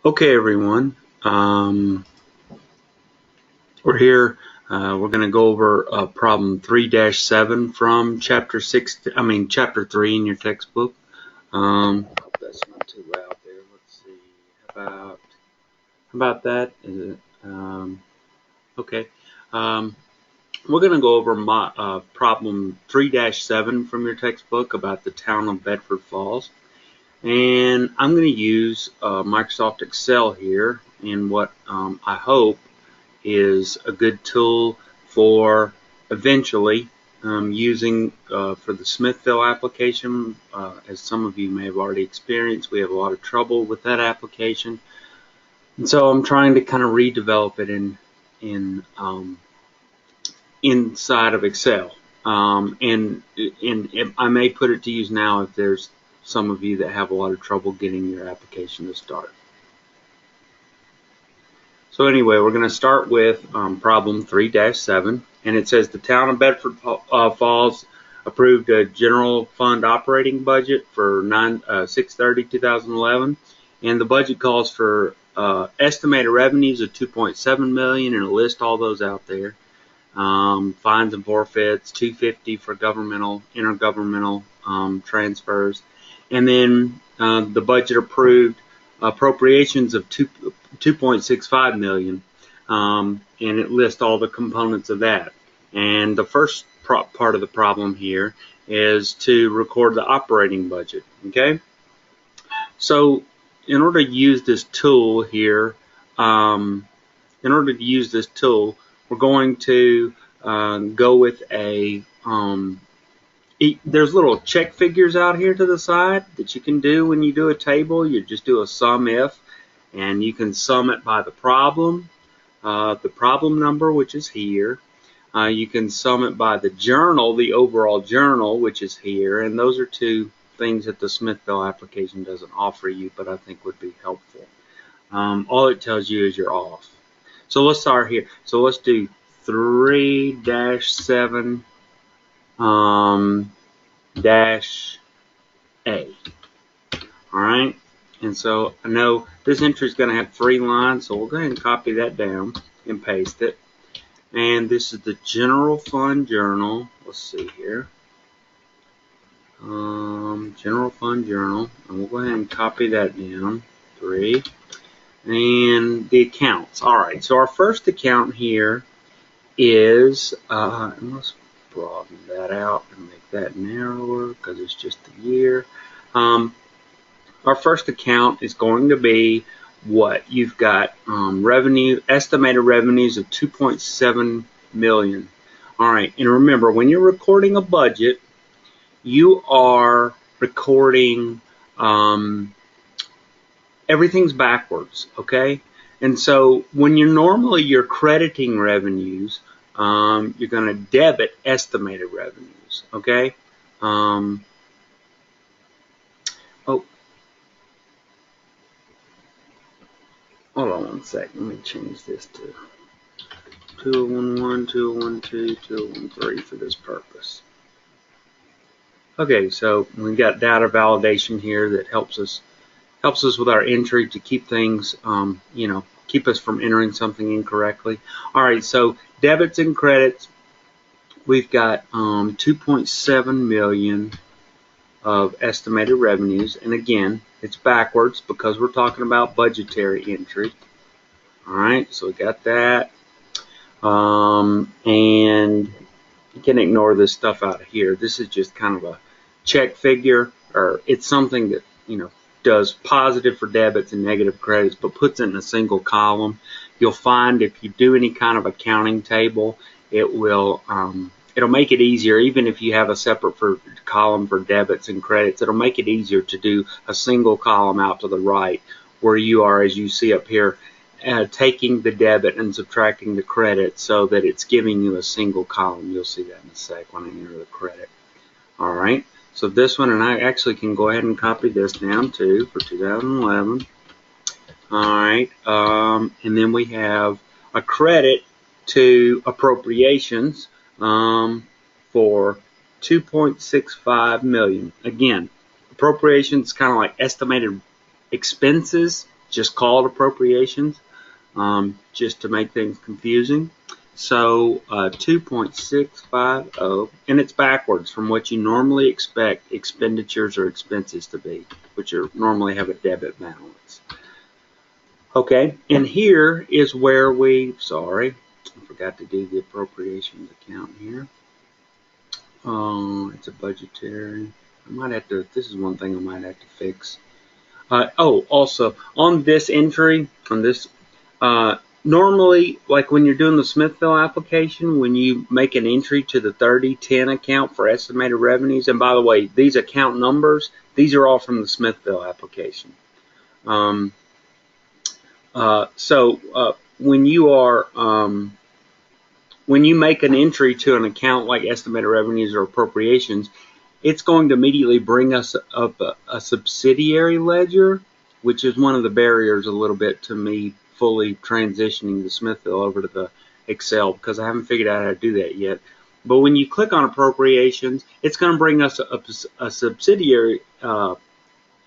Okay, everyone. We're here. We're going to go over problem 3-7 from chapter 3 in your textbook. Hope that's not too loud there. Let's see. How about that? Is it, okay. We're going to go over problem 3-7 from your textbook about the town of Bedford Falls. And I'm going to use Microsoft Excel here in what I hope is a good tool for eventually using for the Smithville application. As some of you may have already experienced, we have a lot of trouble with that application. And so I'm trying to kind of redevelop it inside of Excel. And I may put it to use now if there's some of you that have a lot of trouble getting your application to start. So anyway, we're going to start with problem 3-7, and it says the town of Bedford Falls approved a general fund operating budget for 6/30/2011, and the budget calls for estimated revenues of $2.7 million, and it lists all those out there. Fines and forfeits, $250 for governmental, intergovernmental transfers, and then the budget approved appropriations of $2.65 million, and it lists all the components of that. And the first part of the problem here is to record the operating budget. Okay, so in order to use this tool here, we're going to go with a there's little check figures out here to the side that you can do when you do a table. You just do a sum if, and you can sum it by the problem number, which is here. You can sum it by the journal, the overall journal, which is here, and those are two things that the Smithville application doesn't offer you, but I think would be helpful. All it tells you is you're off. So let's start here. So let's do 3-7 dash A. Alright, and so I know this entry is going to have 3 lines, so we'll go ahead and copy that down and paste it. And this is the general fund journal. Let's see here. General fund journal, and we'll go ahead and copy that down. 3. And the accounts. Alright, so our first account here is, let's broaden that out and make that narrower because it's just a year. Our first account is going to be what? You've got estimated revenues of $2.7 million. Alright, and remember, when you're recording a budget, you are recording everything's backwards, okay? And so when you're crediting revenues, you're going to debit estimated revenues, okay? Hold on one sec. Let me change this to 2011, 2012, 2013 for this purpose. Okay, so we got data validation here that helps us with our entry to keep things, keep us from entering something incorrectly. All right, so debits and credits, we've got $2.7 million of estimated revenues, and again, it's backwards because we're talking about budgetary entry. All right, so we got that, and you can ignore this stuff out of here. This is just kind of a check figure, or it's something that does positive for debits and negative credits, but puts it in a single column. You'll find if you do any kind of accounting table, it will it'll make it easier. Even if you have a separate column for debits and credits, it'll make it easier to do a single column out to the right, where you are, as you see up here, taking the debit and subtracting the credit so that it's giving you a single column. You'll see that in a sec when I enter the credit. All right. So this one, and I actually can go ahead and copy this down too for 2011. All right, and then we have a credit to appropriations for $2.65 million. Again, appropriations kind of like estimated expenses, just call it appropriations, just to make things confusing. So 2.650, and it's backwards from what you normally expect expenditures or expenses to be, which are normally have a debit balance. Okay, and here is where I forgot to do the appropriations account here. It's a budgetary. I might have to, this is one thing I might have to fix. Also, on this entry, on this, normally, like when you're doing the Smithville application, when you make an entry to the 3010 account for estimated revenues, and by the way, these account numbers, these are all from the Smithville application. When you make an entry to an account like estimated revenues or appropriations, it's going to immediately bring us up a subsidiary ledger, which is one of the barriers a little bit to me fully transitioning the Smithville over to the Excel, because I haven't figured out how to do that yet. But when you click on appropriations, it's going to bring us a subsidiary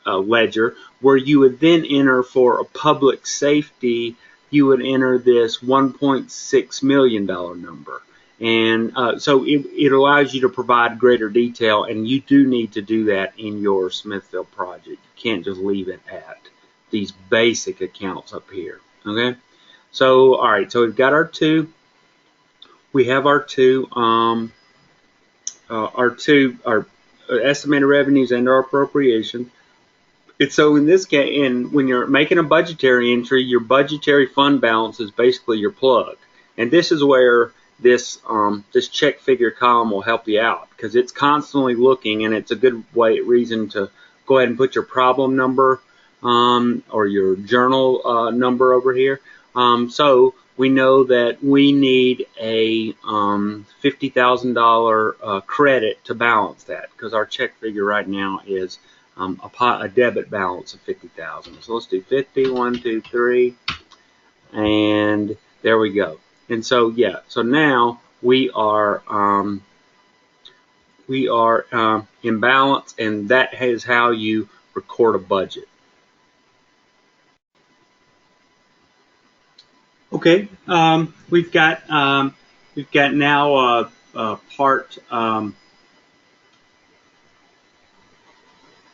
ledger, where you would then enter for a public safety, you would enter this $1.6 million number. And so it allows you to provide greater detail, and you do need to do that in your Smithville project. You can't just leave it at these basic accounts up here. Okay, so all right, so we've got our two. We have our estimated revenues and our appropriation. And so in this case, and when you're making a budgetary entry, your budgetary fund balance is basically your plug. And this is where this check figure column will help you out, because it's constantly looking, and it's a good reason to go ahead and put your problem number or your journal number over here. So we know that we need a $50,000 credit to balance that, because our check figure right now is a debit balance of $50,000. So let's do 50, 1, 2, 3, and there we go. And so yeah, so now we are in balance, and that is how you record a budget. Okay, we've got now part.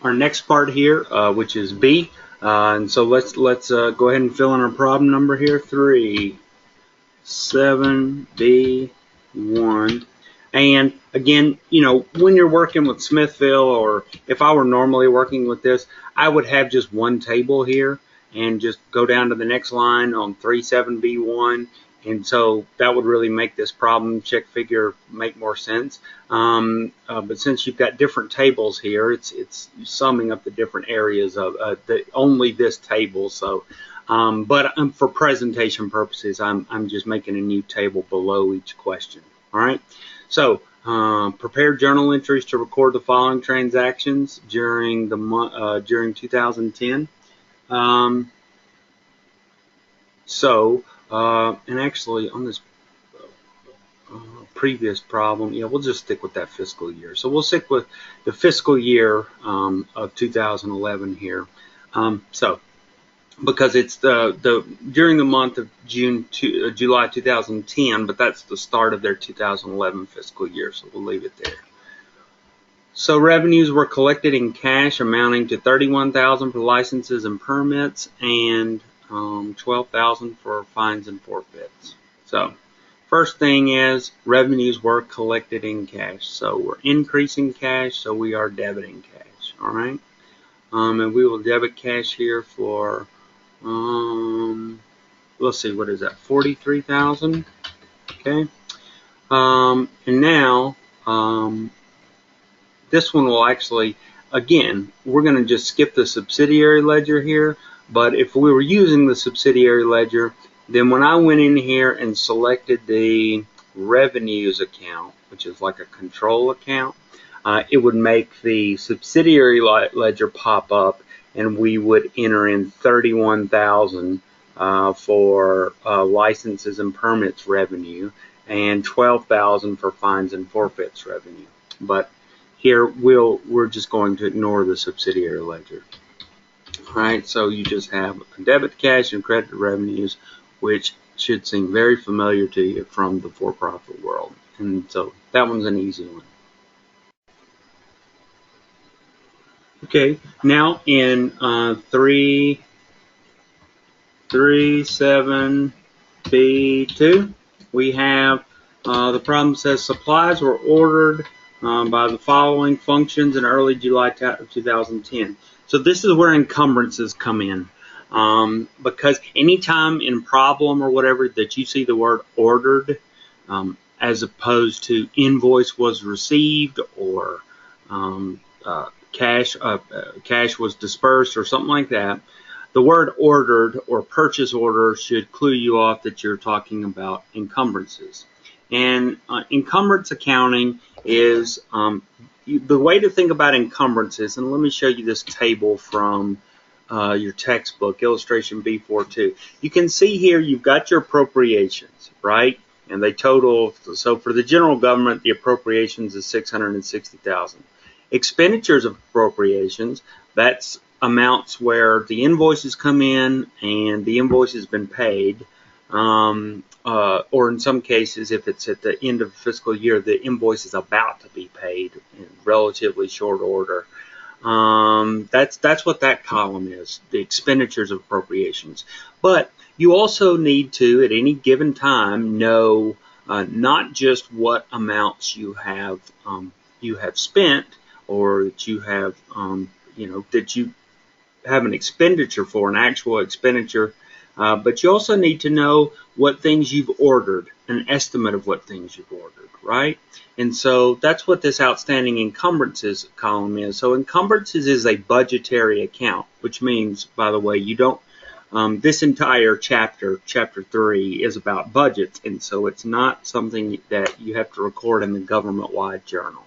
Our next part here, which is B, and so let's go ahead and fill in our problem number here, 37B1. And again, you know, when you're working with Smithville, or if I were normally working with this, I would have just one table here and just go down to the next line on 37B1. And so that would really make this problem check figure make more sense. But since you've got different tables here, it's summing up the different areas of only this table. So, but for presentation purposes, I'm just making a new table below each question. All right. So prepare journal entries to record the following transactions during the month during 2010. And actually on this previous problem, yeah, we'll just stick with that fiscal year. So we'll stick with the fiscal year of 2011 here. So because it's during the month of July 2010, but that's the start of their 2011 fiscal year, so we'll leave it there. So revenues were collected in cash amounting to $31,000 for licenses and permits, and $12,000 for fines and forfeits. So first thing is revenues were collected in cash. So we're increasing cash, so we are debiting cash. All right, and we will debit cash here for let's see, what is that? 43,000. Okay, and now this one will actually, again, we're going to just skip the subsidiary ledger here. But if we were using the subsidiary ledger, then when I went in here and selected the revenues account, which is like a control account, it would make the subsidiary ledger pop up, and we would enter in 31,000 for licenses and permits revenue, and 12,000 for fines and forfeits revenue. But here we're just going to ignore the subsidiary ledger. right? So you just have a debit to cash and credit to revenues, which should seem very familiar to you from the for-profit world. And so that one's an easy one. Okay, now in 337B2, we have the problem says supplies were ordered by the following functions in early July 2010. So this is where encumbrances come in. Because anytime in problem or whatever that you see the word ordered, as opposed to invoice was received or cash was dispersed or something like that, the word ordered or purchase order should clue you off that you're talking about encumbrances. And encumbrance accounting is the way to think about encumbrances, and let me show you this table from your textbook, illustration B42. You can see here you've got your appropriations, right? And they total, so for the general government, the appropriations is $660,000. Expenditures of appropriations, that's amounts where the invoices come in and the invoice has been paid, or in some cases, if it's at the end of the fiscal year, the invoice is about to be paid in relatively short order. That's what that column is, the expenditures of appropriations. But you also need to, at any given time, know not just what amounts you have spent, or that you have that you have an expenditure for, an actual expenditure, but you also need to know what things you've ordered, an estimate of what things you've ordered, right? And so that's what this outstanding encumbrances column is. So encumbrances is a budgetary account, which means, by the way, you don't, this entire chapter 3, is about budgets, and so it's not something that you have to record in the government-wide journal.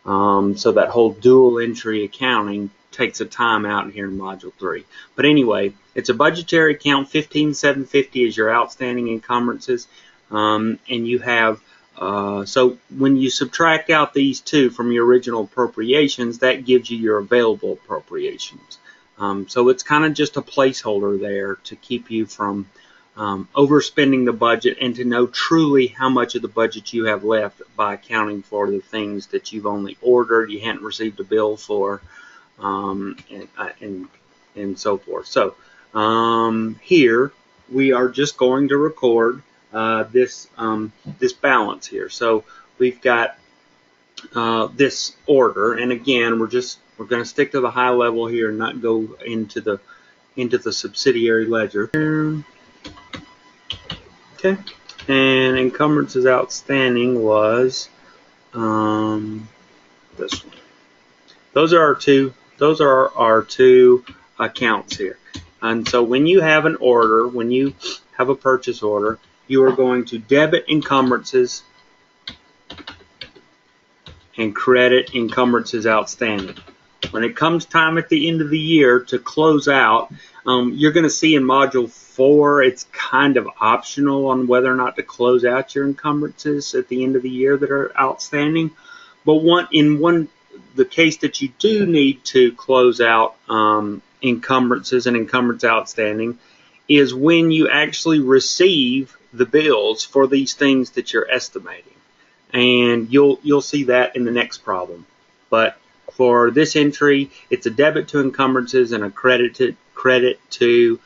So that whole dual entry accounting takes a time out here in Module 3. But anyway, it's a budgetary account. 15,750 is your outstanding encumbrances. And you have, so when you subtract out these two from your original appropriations, that gives you your available appropriations. So it's kind of just a placeholder there to keep you from overspending the budget and to know truly how much of the budget you have left by accounting for the things that you've only ordered, you hadn't received a bill for, and so forth. So here we are just going to record this balance here. So we've got this order, and again we're going to stick to the high level here and not go into the subsidiary ledger. Okay, and encumbrances outstanding was this one. Those are our two accounts here. And so when you have an order, when you have a purchase order, you are going to debit encumbrances and credit encumbrances outstanding. When it comes time at the end of the year to close out, you're going to see in Module 4, it's kind of optional on whether or not to close out your encumbrances at the end of the year that are outstanding. But the case that you do need to close out encumbrances and encumbrance outstanding is when you actually receive the bills for these things that you're estimating. And you'll see that in the next problem. But for this entry, it's a debit to encumbrances and a credit to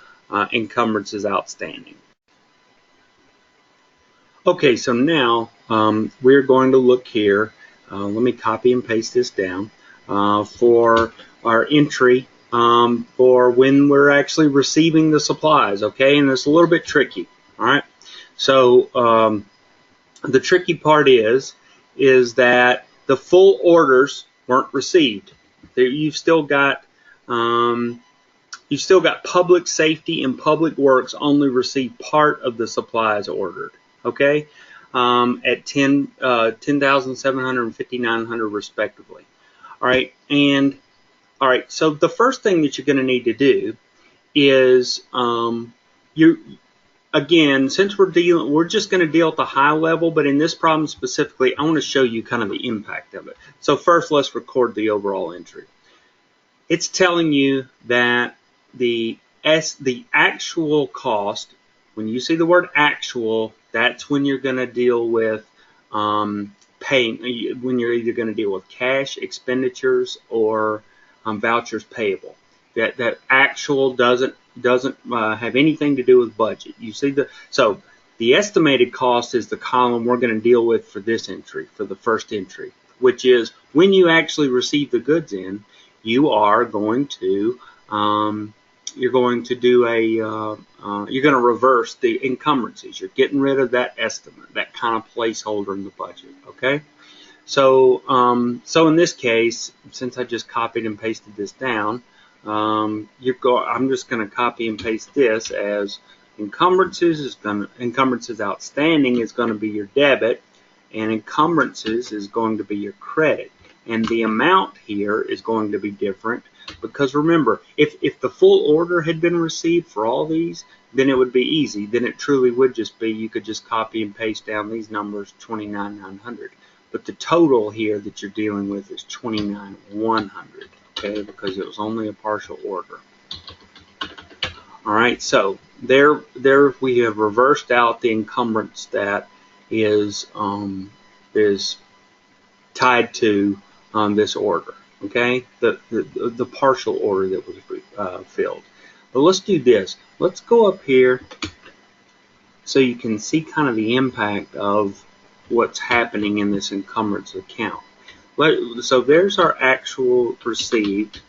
encumbrances outstanding. Okay, so now we're going to look here. Let me copy and paste this down for our entry for when we're actually receiving the supplies, okay? And it's a little bit tricky, all right? So the tricky part is that the full orders weren't received. You've still got public safety and public works only received part of the supplies ordered, okay? At 10,759 respectively. All right, so the first thing that you're going to need to do is again, since we're just going to deal at the high level, but in this problem specifically, I want to show you kind of the impact of it. So first, let's record the overall entry. It's telling you that the actual cost. When you see the word actual, that's when you're going to deal with paying. When you're either going to deal with cash expenditures or vouchers payable. That actual doesn't have anything to do with budget. You see the estimated cost is the column we're going to deal with for this entry, for the first entry, which is when you actually receive the goods in, you are going to you're going to reverse the encumbrances. You're getting rid of that estimate, that kind of placeholder in the budget. Okay. So in this case, since I just copied and pasted this down, I'm just going to copy and paste this as encumbrances outstanding is going to be your debit, and encumbrances is going to be your credit. And the amount here is going to be different because remember, if the full order had been received for all these, then it would be easy. Then it truly would just be, you could just copy and paste down these numbers, 29,900. But the total here that you're dealing with is 29,100, okay, because it was only a partial order. All right, so there we have reversed out the encumbrance that is tied to this order, okay, the partial order that was filled. But let's do this. Let's go up here so you can see kind of the impact of what's happening in this encumbrance account. So there's our actual received.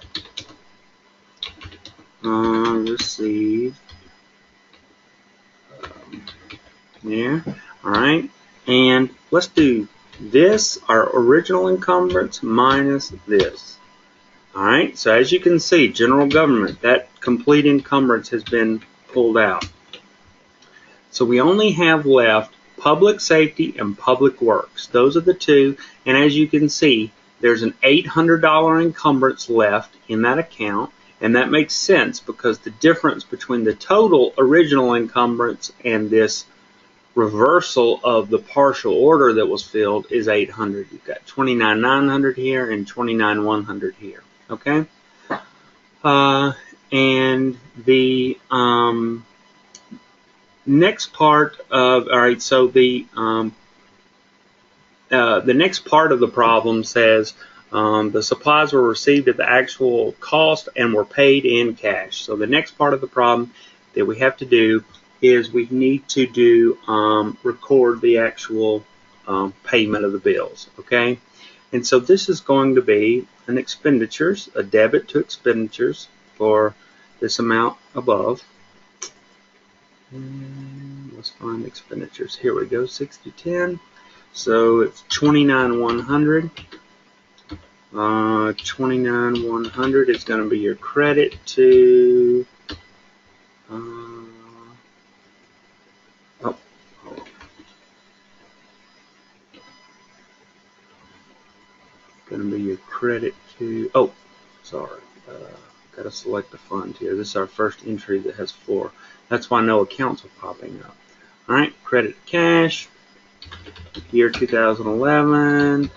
Received. There. All right. And let's do this, our original encumbrance, minus this. All right. So as you can see, general government, that complete encumbrance has been pulled out. So we only have left public safety and public works. Those are the two. And as you can see, there's an $800 encumbrance left in that account. And that makes sense because the difference between the total original encumbrance and this reversal of the partial order that was filled is 800. You've got 29,900 here and 29,100 here. Okay? And the next part of, all right, so the next part of the problem says the supplies were received at the actual cost and were paid in cash. So the next part of the problem that we have to do is we need to do record the actual payment of the bills, okay? And so this is going to be an expenditures, a debit to expenditures for this amount above. And let's find expenditures. Here we go, 6010. So it's 29,100. 29,100 is going to be your credit to going to be your credit to, got to select the fund here. This is our first entry that has 4. That's why no accounts are popping up. All right, credit to cash, year 2011. You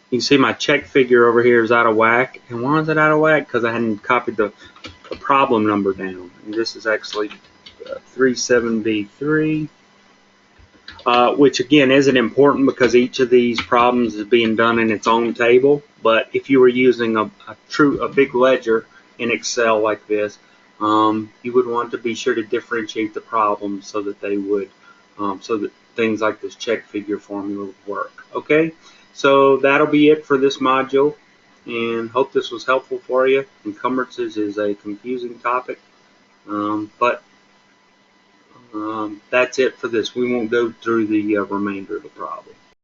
can see my check figure over here is out of whack. And why is it out of whack? Because I hadn't copied the problem number down. And this is actually 37B3. Which again isn't important because each of these problems is being done in its own table. But if you were using a big ledger in Excel like this, you would want to be sure to differentiate the problems so that they would, so that things like this check figure formula would work. Okay, so that'll be it for this module, and hope this was helpful for you. Encumbrances is a confusing topic, but that's it for this. We won't go through the remainder of the problem.